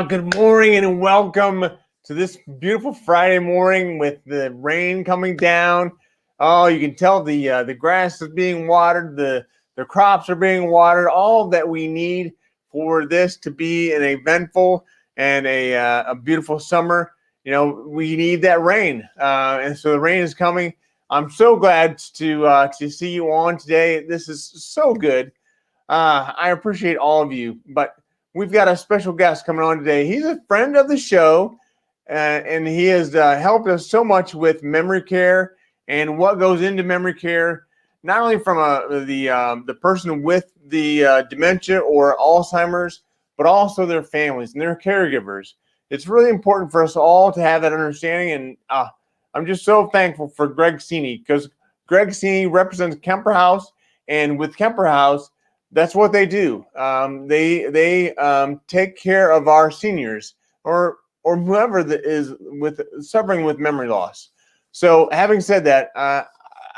Good morning and welcome to this beautiful Friday morning with the rain coming down. Oh, you can tell the grass is being watered, the crops are being watered, all that we need for this to be an eventful and a beautiful summer. You know, we need that rain, and so the rain is coming. I'm so glad to see you on today. This is so good. I appreciate all of you, but we've got a special guest coming on today. He's a friend of the show, and he has helped us so much with memory care and what goes into memory care, not only from the person with the dementia or Alzheimer's, but also their families and their caregivers. It's really important for us all to have that understanding, and I'm just so thankful for Greg Cini, because Greg Cini represents Kemper House, and with Kemper House, that's what they do. They take care of our seniors or whoever that is suffering with memory loss. So, having said that, I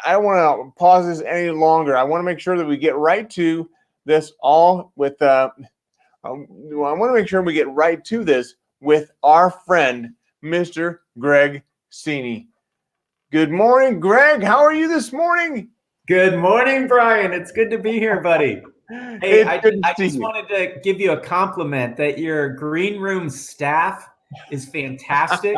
don't want to pause this any longer. I want to make sure that we get right to this all with. I want to make sure we get right to this with our friend, Mr. Greg Cini. Good morning, Greg. How are you this morning? Good morning, Brian. It's good to be here, buddy. Hey, I just wanted to give you a compliment that your green room staff is fantastic.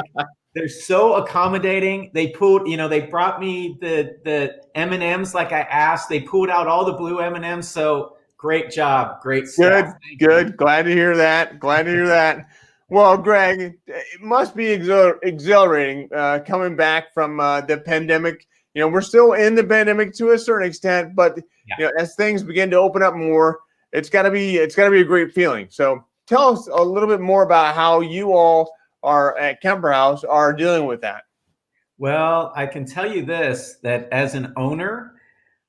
They're so accommodating. They brought me the M&Ms like I asked. They pulled out all the blue M&Ms. So great job. Great staff. Good. Glad to hear that. Well, Greg, it must be exhilarating coming back from the pandemic. You know, we're still in the pandemic to a certain extent, but you know, as things begin to open up more, it's gotta be a great feeling. So tell us a little bit more about how you all are at Kemper House are dealing with that. Well, I can tell you this, that as an owner,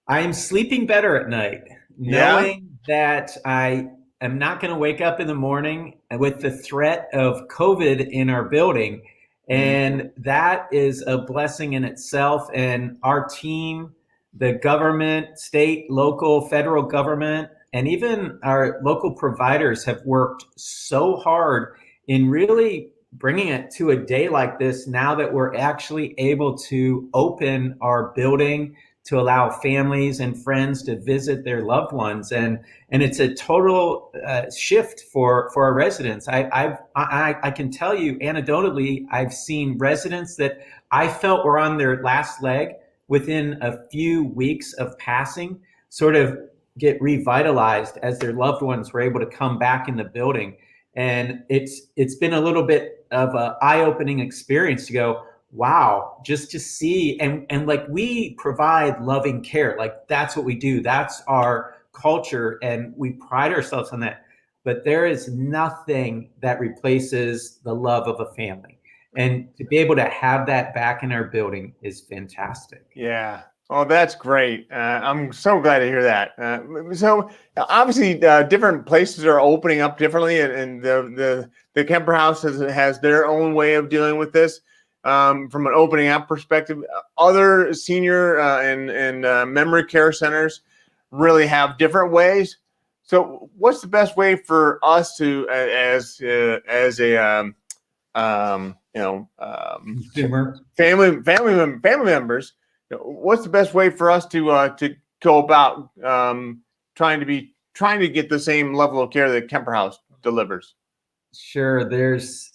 I am sleeping better at night, knowing that I am not going to wake up in the morning with the threat of COVID in our building. And that is a blessing in itself. And our team, the government, state, local, federal government, and even our local providers have worked so hard in really bringing it to a day like this now that we're actually able to open our building to allow families and friends to visit their loved ones. And it's a total shift for our residents. I can tell you anecdotally, I've seen residents that I felt were on their last leg within a few weeks of passing sort of get revitalized as their loved ones were able to come back in the building. And it's been a little bit of an eye-opening experience to go, wow, just to see, and like we provide loving care, like that's what we do. That's our culture, and we pride ourselves on that. But there is nothing that replaces the love of a family. And to be able to have that back in our building is fantastic. Yeah. Oh, that's great. I'm so glad to hear that. So obviously different places are opening up differently, and the Kemper House has their own way of dealing with this. From an opening up perspective, other senior and memory care centers really have different ways. So, what's the best way for us to, as a Consumer. family members, what's the best way for us to go about trying to get the same level of care that Kemper House delivers? Sure.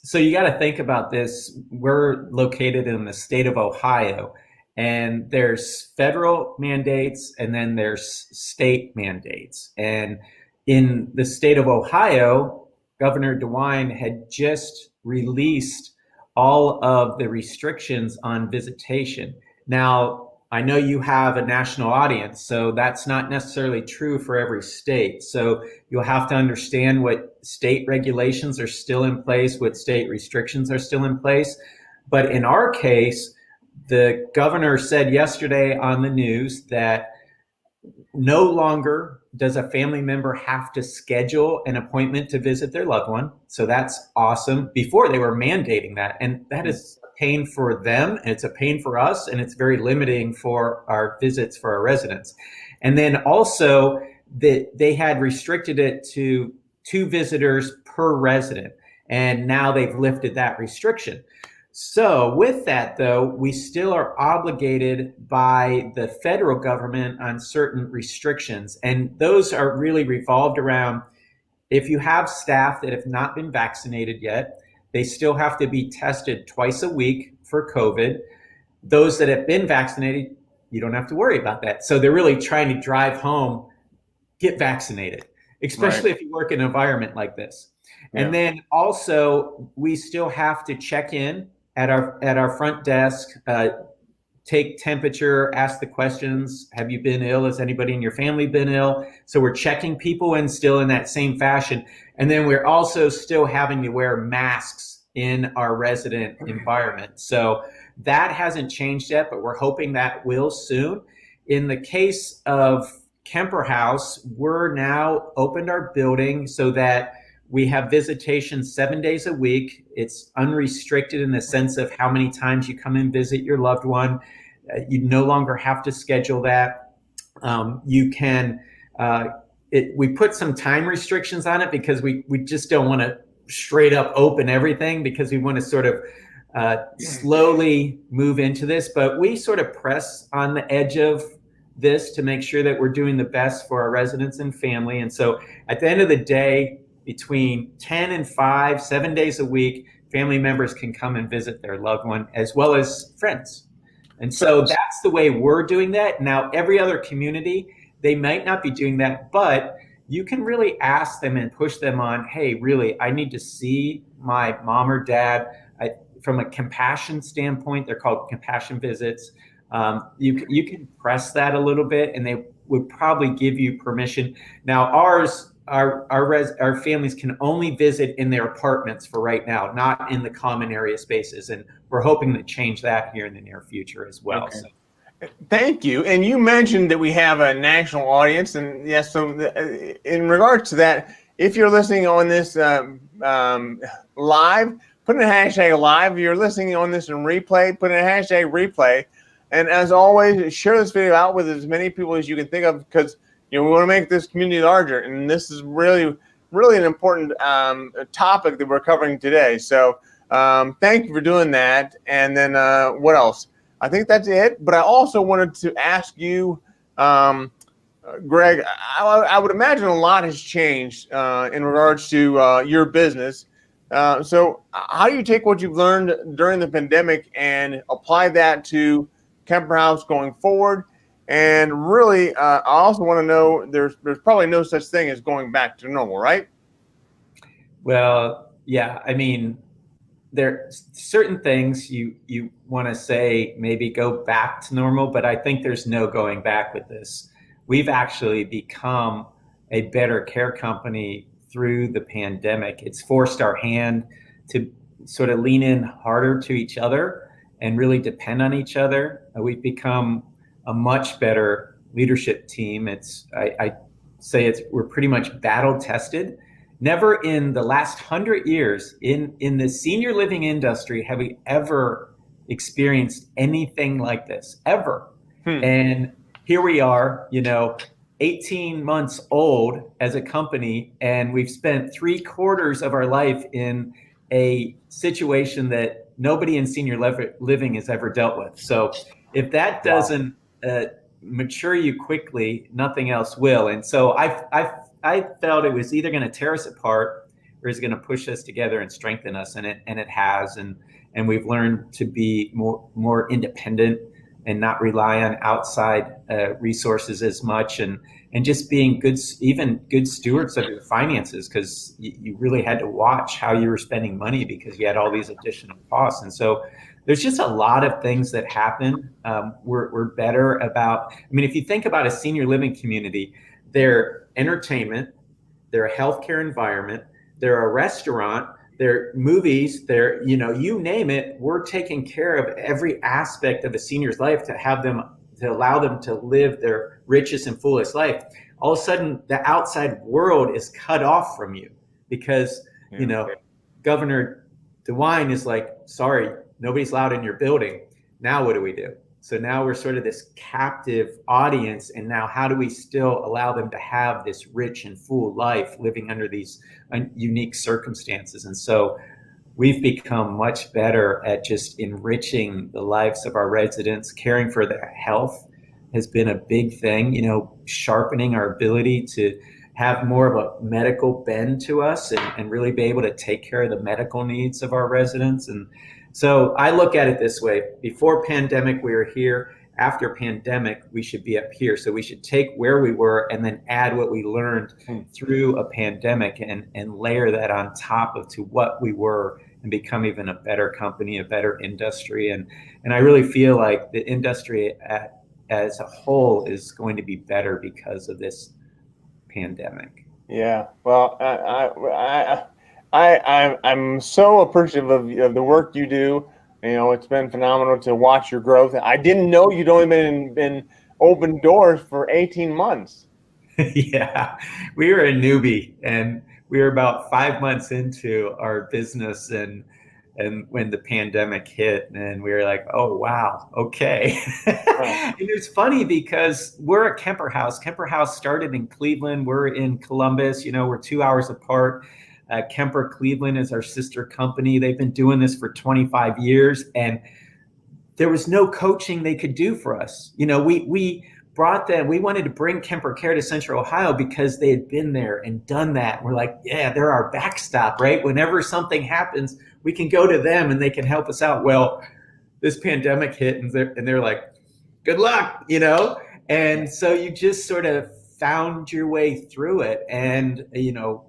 So you got to think about this. We're located in the state of Ohio, and there's federal mandates and then there's state mandates. And in the state of Ohio, Governor DeWine had just released all of the restrictions on visitation. Now, I know you have a national audience, so that's not necessarily true for every state. So you'll have to understand what state regulations are still in place, what state restrictions are still in place. But in our case, the governor said yesterday on the news that no longer does a family member have to schedule an appointment to visit their loved one. So that's awesome. Before they were mandating that, and that is a pain for them, and it's a pain for us, and it's very limiting for our visits for our residents. And then also that they had restricted it to 2 visitors per resident. And now they've lifted that restriction. So with that, though, we still are obligated by the federal government on certain restrictions. And those are really revolved around, if you have staff that have not been vaccinated yet, they still have to be tested twice a week for COVID. Those that have been vaccinated, you don't have to worry about that. So they're really trying to drive home, get vaccinated, especially if you work in an environment like this. Yeah. And then also, we still have to check in at our front desk, take temperature, ask the questions. Have you been ill? Has anybody in your family been ill? So we're checking people in still in that same fashion. And then we're also still having to wear masks in our resident environment. So that hasn't changed yet, but we're hoping that will soon. In the case of Kemper House, we're now opened our building so that we have visitation 7 days a week. It's unrestricted in the sense of how many times you come and visit your loved one. You no longer have to schedule that. You can, we put some time restrictions on it because we just don't want to straight up open everything, because we want to sort of slowly move into this. But we sort of press on the edge of this to make sure that we're doing the best for our residents and family. And so at the end of the day, between 10 and 5, 7 days a week, family members can come and visit their loved one as well as friends. And so that's the way we're doing that. Now, every other community, they might not be doing that, but you can really ask them and push them on, hey, really, I need to see my mom or dad. From a compassion standpoint, they're called compassion visits. You can press that a little bit, and they would probably give you permission. Now, our families can only visit in their apartments for right now, not in the common area spaces. And we're hoping to change that here in the near future as well. Okay. So. Thank you. And you mentioned that we have a national audience. And yes, so in regards to that, if you're listening on this live, put in a hashtag live. If you're listening on this in replay, put in a hashtag replay. And as always, share this video out with as many people as you can think of, because we want to make this community larger. And this is really, really an important topic that we're covering today. So thank you for doing that. And then what else? I think that's it. But I also wanted to ask you, Greg, I would imagine a lot has changed in regards to your business. So how do you take what you've learned during the pandemic and apply that to Kemper House going forward? And really, I also want to know, there's probably no such thing as going back to normal, right? Well, yeah. I mean, there's certain things you want to say maybe go back to normal, but I think there's no going back with this. We've actually become a better care company through the pandemic. It's forced our hand to sort of lean in harder to each other and really depend on each other. We've become a much better leadership team. I say we're pretty much battle tested. Never in the last 100 years in the senior living industry have we ever experienced anything like this, ever. And here we are, 18 months old as a company, and we've spent 3/4 of our life in a situation that nobody in senior living has ever dealt with. So if that doesn't mature you quickly, nothing else will. And so I felt it was either going to tear us apart or is going to push us together and strengthen us, and it has. And we've learned to be more independent and not rely on outside resources as much, and just being good stewards of your finances, because you really had to watch how you were spending money because you had all these additional costs. And so there's just a lot of things that happen. We're better about, if you think about a senior living community, their entertainment, their healthcare environment, they're a restaurant, they're movies, they're, you name it, we're taking care of every aspect of a senior's life to allow them to live their richest and fullest life. All of a sudden, the outside world is cut off from you because, Governor DeWine is like, sorry, nobody's allowed in your building. Now what do we do? So now we're sort of this captive audience. And now how do we still allow them to have this rich and full life living under these unique circumstances? And so we've become much better at just enriching the lives of our residents. Caring for their health has been a big thing, sharpening our ability to have more of a medical bend to us, and really be able to take care of the medical needs of our residents. And so I look at it this way: before pandemic, we were here. After pandemic, we should be up here. So we should take where we were and then add what we learned through a pandemic, and layer that on top of to what we were, and become even a better company, a better industry. And I really feel like the industry as a whole is going to be better because of this pandemic. Yeah, well, I'm so appreciative of the work you do. It's been phenomenal to watch your growth. I didn't know you'd only been open doors for 18 months. Yeah, we were a newbie, and we were about 5 months into our business, and when the pandemic hit, and we were like, oh, wow, okay. And it's funny because we're at Kemper House. Kemper House started in Cleveland. We're in Columbus. We're 2 hours apart. Kemper Cleveland is our sister company. They've been doing this for 25 years, and there was no coaching they could do for us. We brought them. We wanted to bring Kemper Care to Central Ohio because they had been there and done that. We're like, yeah, they're our backstop, right? Whenever something happens, we can go to them and they can help us out. Well, this pandemic hit, and they're like, good luck, And so you just sort of found your way through it. And,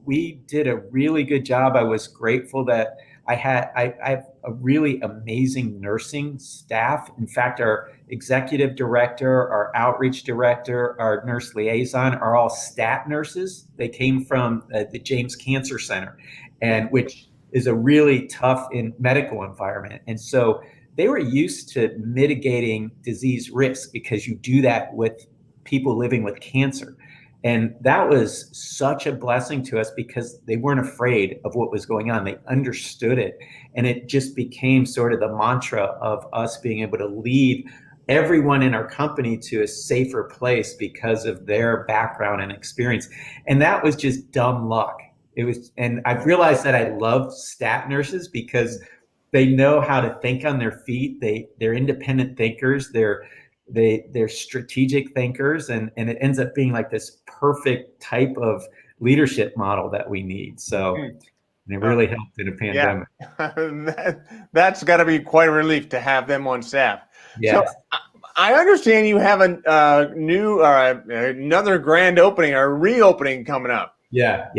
we did a really good job. I was grateful that I have a really amazing nursing staff. In fact, our executive director, our outreach director, our nurse liaison are all stat nurses. They came from the James Cancer Center, and which is a really tough medical environment. And so they were used to mitigating disease risk, because you do that with people living with cancer. And that was such a blessing to us, because they weren't afraid of what was going on. They understood it. And it just became sort of the mantra of us being able to lead everyone in our company to a safer place because of their background and experience. And that was just dumb luck. And I've realized that I love stat nurses because they know how to think on their feet. They're independent thinkers. They're strategic thinkers, and it ends up being like this perfect type of leadership model that we need. So it really helped in a pandemic. Yeah. That's got to be quite a relief to have them on staff. Yes. So I understand you have a new another grand opening or reopening coming up. Yeah.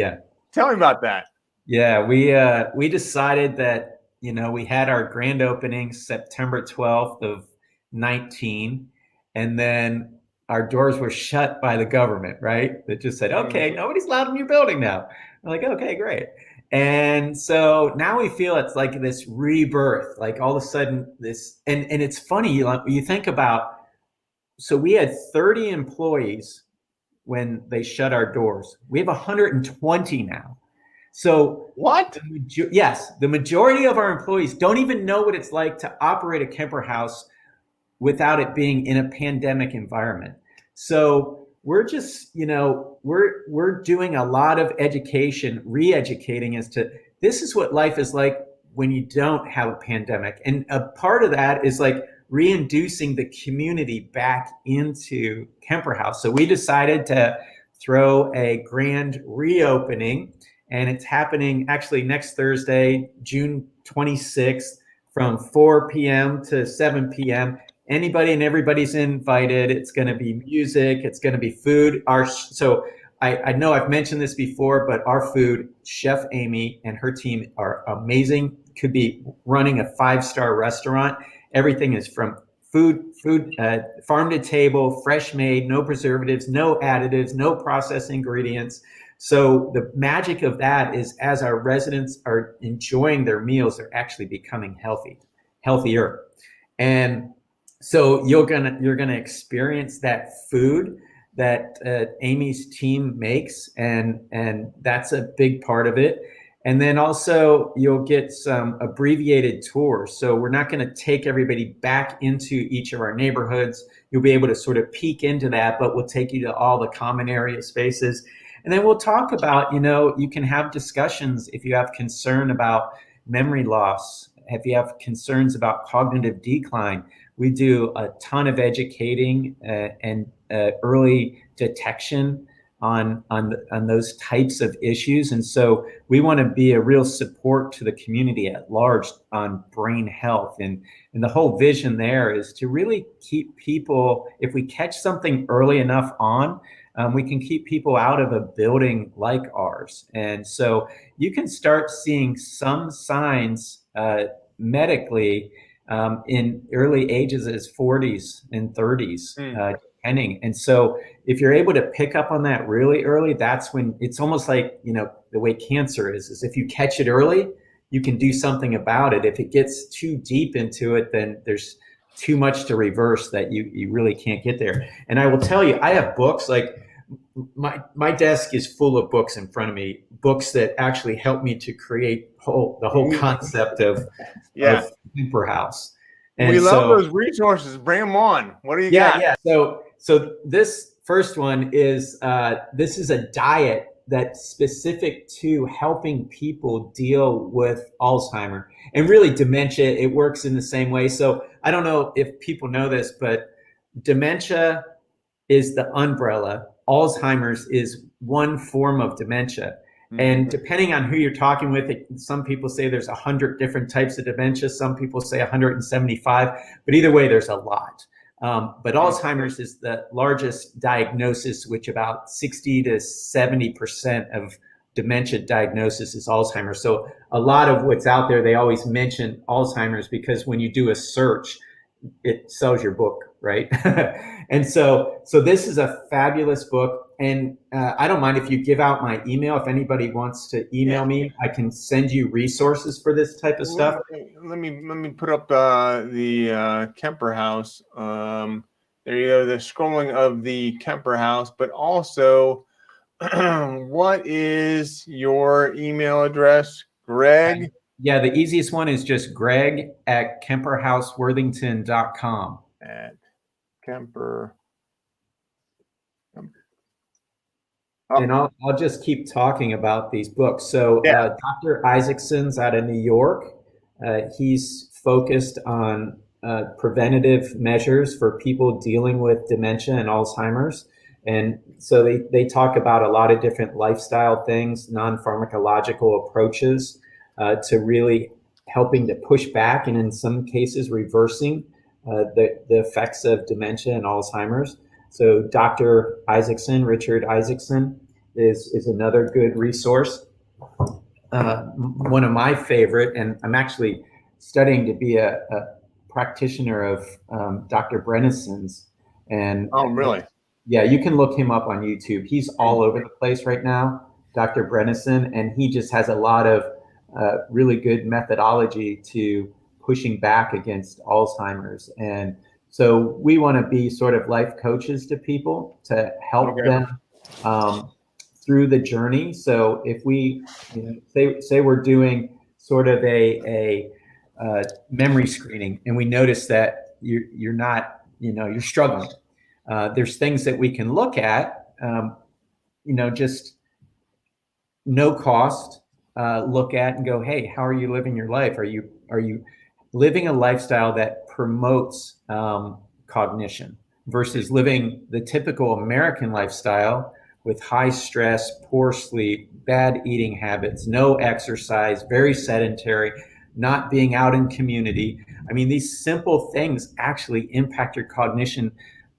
Tell me about that. Yeah, we decided that we had our grand opening September 12th of 19. And then our doors were shut by the government, right? That just said, okay, nobody's allowed in your building now. I'm like, okay, great. And so now we feel it's like this rebirth, like all of a sudden this, and it's funny, you think about, so we had 30 employees when they shut our doors. We have 120 now. So what? Yes, the majority of our employees don't even know what it's like to operate a Kemper House without it being in a pandemic environment. So we're just, we're doing a lot of education, re-educating as to this is what life is like when you don't have a pandemic. And a part of that is like reinducing the community back into Kemper House. So we decided to throw a grand reopening, and it's happening actually next Thursday, June 26th, from 4 p.m. to 7 p.m. Anybody and everybody's invited. It's going to be music. It's going to be food. So I know I've mentioned this before, but our food, Chef Amy and her team are amazing. Could be running a 5-star restaurant. Everything is from food, farm to table, fresh made, no preservatives, no additives, no processed ingredients. So the magic of that is, as our residents are enjoying their meals, they're actually becoming healthier. And so you're gonna experience that food that Amy's team makes, and that's a big part of it. And then also you'll get some abbreviated tours. So we're not going to take everybody back into each of our neighborhoods. You'll be able to sort of peek into that, but we'll take you to all the common area spaces. And then we'll talk about, you can have discussions if you have concern about memory loss, if you have concerns about cognitive decline. We do a ton of educating and early detection on those types of issues. And so we want to be a real support to the community at large on brain health. And the whole vision there is to really keep people, if we catch something early enough on, we can keep people out of a building like ours. And so you can start seeing some signs medically in early ages as 40s and 30s, depending. And so if you're able to pick up on that really early, that's when it's almost like, the way cancer is if you catch it early, you can do something about it. If it gets too deep into it, then there's too much to reverse that you really can't get there. And I will tell you, I have books, like my desk is full of books in front of me, books that actually help me to create the whole concept of Kemper House. And we love those resources. Bring them on. What do you got? Yeah. So this first one is this is a diet that's specific to helping people deal with Alzheimer and really dementia. It works in the same way. So I don't know if people know this, but dementia is the umbrella. Alzheimer's is one form of dementia. And depending on who you're talking with, some people say there's 100 different types of dementia. Some people say 175, but either way, there's a lot. But Alzheimer's is the largest diagnosis, which about 60 to 70% of dementia diagnosis is Alzheimer's. So a lot of what's out there, they always mention Alzheimer's because when you do a search, it sells your book, right? And so this is a fabulous book. And I don't mind if you give out my email. If anybody wants to email me, I can send you resources for this type of stuff. Let me put up the Kemper House. There you go, the scrolling of the Kemper House, but also what is your email address, Greg? Yeah, the easiest one is just Greg at KemperHouseWorthington.com. At Kemper. And I'll just keep talking about these books. So Dr. Isaacson's out of New York. He's focused on preventative measures for people dealing with dementia and Alzheimer's. And so they talk about a lot of different lifestyle things, non-pharmacological approaches to really helping to push back and in some cases reversing the effects of dementia and Alzheimer's. So Dr. Isaacson, Richard Isaacson, is another good resource. One of my favorite, and I'm actually studying to be a practitioner of Dr. Brennison's. And oh, really? Yeah, you can look him up on YouTube. He's all over the place right now, Dr. Brennison, and he just has a lot of really good methodology to pushing back against Alzheimer's. And so we want to be sort of life coaches to people to help them through the journey. So if we say we're doing sort of a memory screening and we notice that you're not, you're struggling, there's things that we can look at, just no cost, look at and go, hey, how are you living your life? Are you living a lifestyle that promotes cognition versus living the typical American lifestyle with high stress, poor sleep, bad eating habits, no exercise, very sedentary, not being out in community. I mean, these simple things actually impact your cognition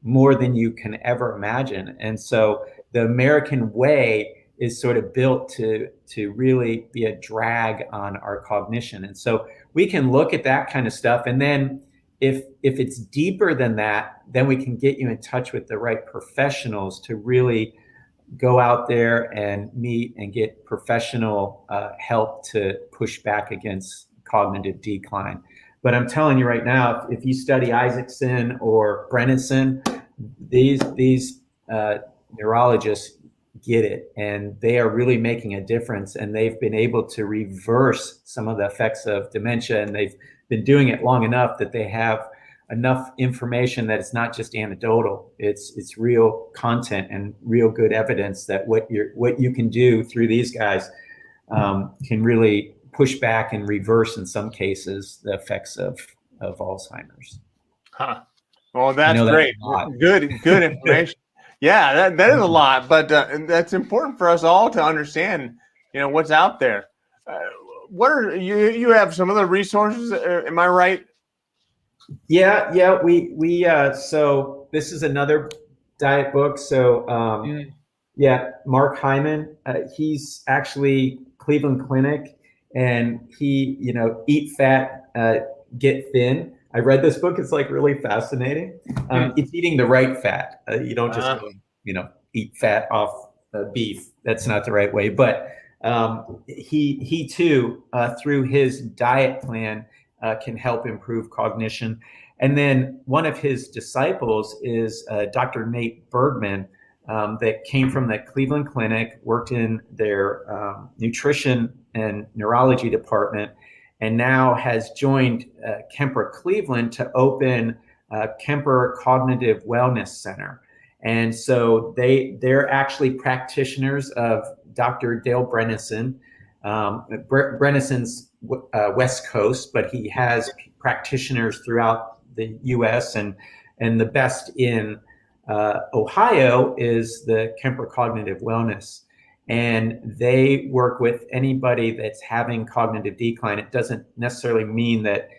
more than you can ever imagine. And so the American way is sort of built to really be a drag on our cognition. And so we can look at that kind of stuff. And then if it's deeper than that, then we can get you in touch with the right professionals to really go out there and meet and get professional help to push back against cognitive decline. But I'm telling you right now, if you study Isaacson or Brennison, these neurologists get it, and they are really making a difference, and they've been able to reverse some of the effects of dementia, and they've been doing it long enough that they have enough information that it's not just anecdotal, it's real content and real good evidence that what you can do through these guys can really push back and reverse in some cases the effects of Alzheimer's. Huh. Well, that's great. Good information. Yeah, that is a lot, but that's important for us all to understand, what's out there. What are you have some other resources? Am I right? Yeah. We so this is another diet book. So Mark Hyman, he's actually Cleveland Clinic, and he, eat fat, get thin. I read this book. It's like really fascinating. It's eating the right fat. You don't just eat fat off beef. That's not the right way. But he too, through his diet plan, can help improve cognition. And then one of his disciples is Dr. Nate Bergman, that came from the Cleveland Clinic, worked in their nutrition and neurology department, and now has joined Kemper Cleveland to open Kemper Cognitive Wellness Center. And so they're actually practitioners of Dr. Dale Brenneson. Brenneson's West Coast, but he has practitioners throughout the U.S. and the best in Ohio is the Kemper Cognitive Wellness. And they work with anybody that's having cognitive decline. It doesn't necessarily mean that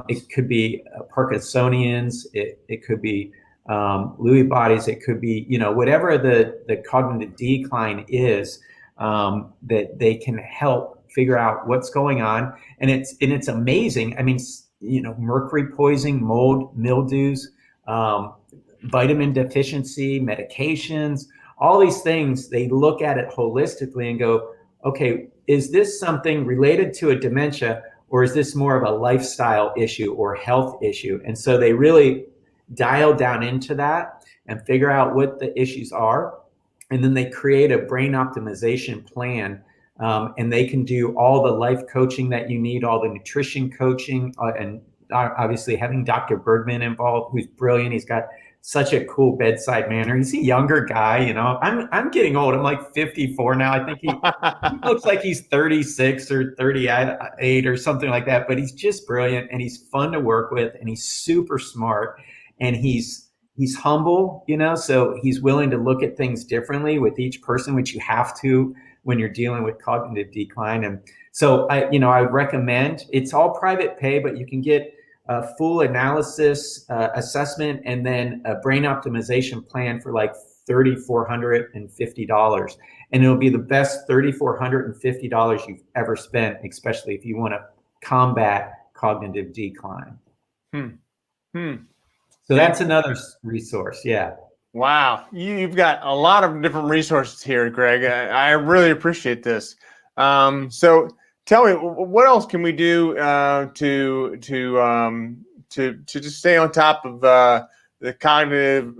it could be Parkinsonians, it could be Lewy bodies, it could be, whatever the cognitive decline is, that they can help figure out what's going on. And it's amazing. I mean, mercury poisoning, mold, mildews, vitamin deficiency, medications, all these things, they look at it holistically and go, okay, is this something related to a dementia, or is this more of a lifestyle issue or health issue? And so they really dial down into that and figure out what the issues are. And then they create a brain optimization plan. And they can do all the life coaching that you need, all the nutrition coaching, and obviously having Dr. Bergman involved, who's brilliant. He's got such a cool bedside manner. He's a younger guy, I'm getting old. I'm like 54 now. I think he looks like he's 36 or 38 or something like that, but he's just brilliant, and he's fun to work with, and he's super smart, and he's humble, so he's willing to look at things differently with each person, which you have to when you're dealing with cognitive decline. And so I recommend, it's all private pay, but you can get a full analysis, assessment, and then a brain optimization plan for like $3,450. And it'll be the best $3,450 you've ever spent, especially if you want to combat cognitive decline. So that's another resource. Yeah. Wow. You've got a lot of different resources here, Greg. I really appreciate this. So tell me, what else can we do to just stay on top of the cognitive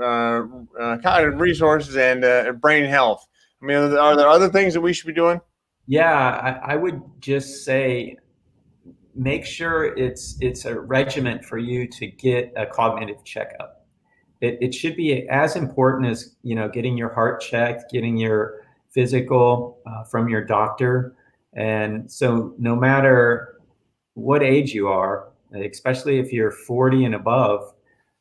resources and brain health? I mean, are there other things that we should be doing? Yeah, I would just say, make sure it's a regimen for you to get a cognitive checkup. It should be as important as getting your heart checked, getting your physical from your doctor. And so no matter what age you are, especially if you're 40 and above,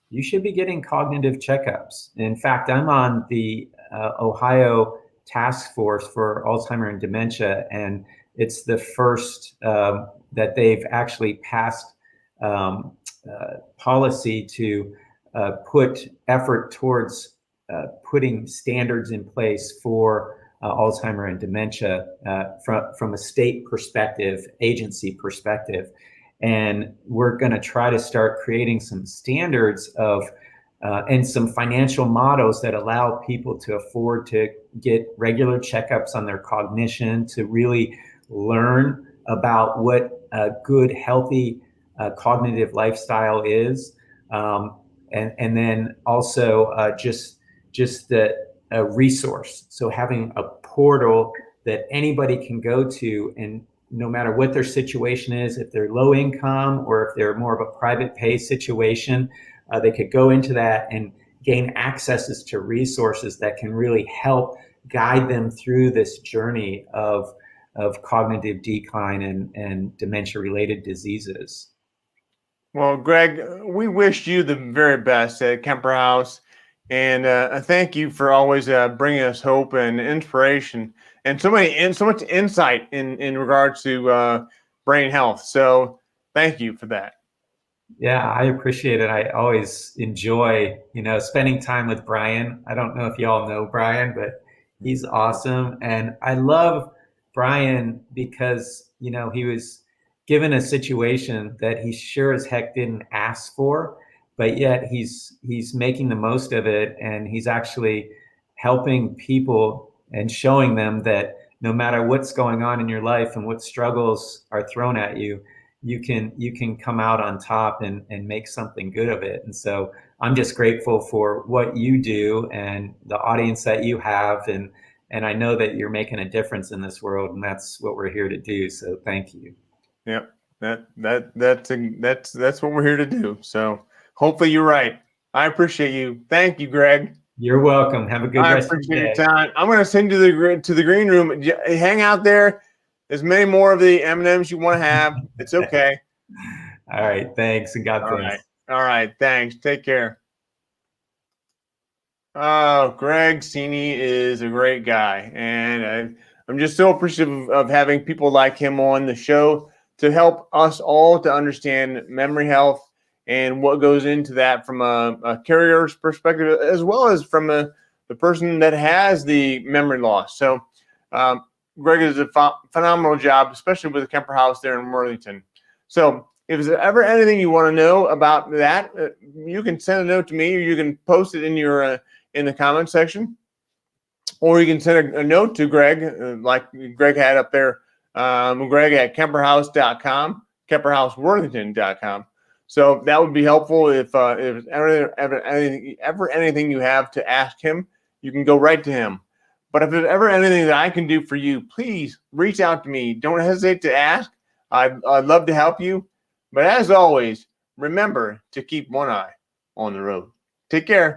you should be getting cognitive checkups. In fact, I'm on the Ohio Task Force for Alzheimer's and Dementia, and it's the first that they've actually passed policy to put effort towards putting standards in place for Alzheimer's and dementia from a state perspective, agency perspective. And we're going to try to start creating some standards of and some financial models that allow people to afford to get regular checkups on their cognition, to really learn about what a good, healthy cognitive lifestyle is. And then also just the a resource. So having a portal that anybody can go to, and no matter what their situation is, if they're low income or if they're more of a private pay situation, they could go into that and gain accesses to resources that can really help guide them through this journey of cognitive decline and dementia related diseases. Well, Greg, we wish you the very best at Kemper House, and thank you for always bringing us hope and inspiration, and so much insight in regards to brain health. So, thank you for that. Yeah, I appreciate it. I always enjoy, spending time with Brian. I don't know if y'all know Brian, but he's awesome. And I love Brian because, he was given a situation that he sure as heck didn't ask for, but yet he's making the most of it, and he's actually helping people and showing them that no matter what's going on in your life and what struggles are thrown at you, you can come out on top and make something good of it. And so I'm just grateful for what you do and the audience that you have, and I know that you're making a difference in this world, and that's what we're here to do. So thank you. Yep, that's what we're here to do. So hopefully you're right. I appreciate you. Thank you, Greg. You're welcome. Have a good rest of your day. I appreciate your time. I'm going to send you to the green room. Hang out there. There's many more of the M&Ms you want to have. It's okay. All right. Thanks, and God bless. All right. Thanks. Take care. Oh, Greg Cini is a great guy, and I'm just so appreciative of having people like him on the show to help us all to understand memory health and what goes into that from a carrier's perspective, as well as from the person that has the memory loss. So Greg does a phenomenal job, especially with the Kemper House there in Worthington. So if there's ever anything you want to know about that, you can send a note to me, or you can post it in your in the comment section, or you can send a note to Greg, like Greg had up there, Greg at kemperhouse.com, kemperhouseworthington.com. So that would be helpful if ever anything you have to ask him, you can go right to him. But if there's ever anything that I can do for you, please reach out to me. Don't hesitate to ask. I'd love to help you. But as always, remember to keep one eye on the road. Take care.